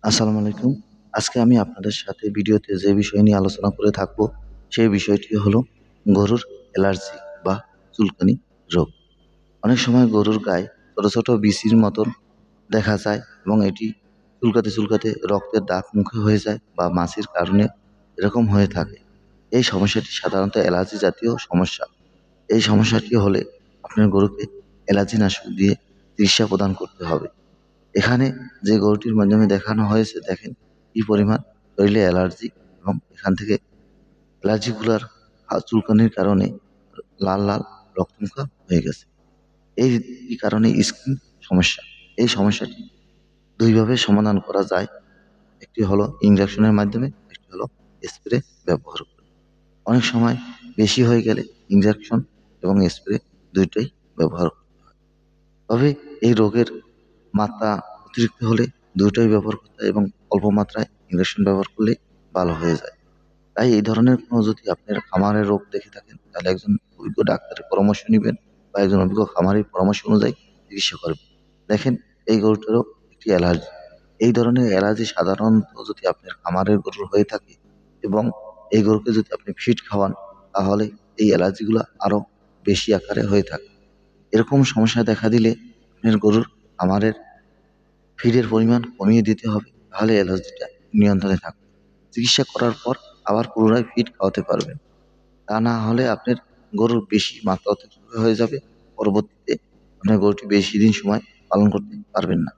আসসালামু আলাইকুম। আজকে আমি আপনাদের সাথে ভিডিওতে যে বিষয় নিয়ে আলোচনা করে থাকব, সেই বিষয়টি হলো গরুর অ্যালার্জি বা চুলকানি রোগ। অনেক সময় গরুর গায়ে ছোট, ছোট বিচির মতন দেখা যায় এবং এটি চুলকাতে, চুলকাতে রক্তের দাগ মুখে হয়ে যায় বা মাছির কারণে এরকম হয়ে থাকে। এই সমস্যাটি সাধারণত অ্যালার্জি জাতীয় সমস্যা। এই সমস্যাটি হলে আপনার গরুকে অ্যালার্জিনাশক দিয়ে চিকিৎসা প্রদান করতে হবে। এখানে যে গরুটির মাধ্যমে দেখানো হয়েছে দেখেন কি পরিমাণ শরীরে অ্যালার্জি এবং এখান থেকে অ্যালার্জিগুলার চুলকানির কারণে লাল লাল রক্তমুখা হয়ে গেছে। এই কারণে স্কিন সমস্যা। এই সমস্যাটি দুইভাবে সমাধান করা যায়। একটি হলো ইনজেকশনের মাধ্যমে, একটি হলো স্প্রে ব্যবহার করে। অনেক সময় বেশি হয়ে গেলে ইনজেকশন এবং স্প্রে দুইটাই ব্যবহার করতে হয়। তবে এই রোগের মাত্রা অতিরিক্ত হলে দুটোই ব্যবহার করতে হয় এবং অল্প মাত্রায় ইনজেকশন ব্যবহার করলেই ভালো হয়ে যায়। তাই এই ধরনের কোনো যদি আপনার খামারের রোগ দেখে থাকেন তাহলে একজন অভিজ্ঞ ডাক্তারের পরামর্শ নিবেন বা একজন অভিজ্ঞ খামারির পরামর্শ অনুযায়ী চিকিৎসা করবেন। দেখেন এই গরুটারও একটি অ্যালার্জি। এই ধরনের অ্যালার্জি সাধারণত যদি আপনার খামারের গরুর হয়ে থাকে এবং এই গরুকে যদি আপনি ফিড খাওয়ান তাহলে এই অ্যালার্জিগুলো আরও বেশি আকারে হয়ে থাকে। এরকম সমস্যা দেখা দিলে আপনার গরুর খামারের ফিডের পরিমাণ কমিয়ে দিতে হবে, তাহলে অ্যালার্জিটা নিয়ন্ত্রণে থাকবে। চিকিৎসা করার পর আবার পুনরায় ফিড খাওয়াতে পারবেন। তা না হলে আপনার গরুর বেশি মাত্রা অতিরিক্ত হয়ে যাবে। পরবর্তীতে আপনার গরুটি বেশি দিন সময় পালন করতে পারবেন না।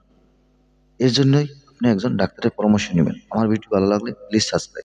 এর জন্যই আপনি একজন ডাক্তারের পরামর্শ নিবেন। আমার ভিডিও ভালো লাগলে প্লিজ সাবস্ক্রাইব।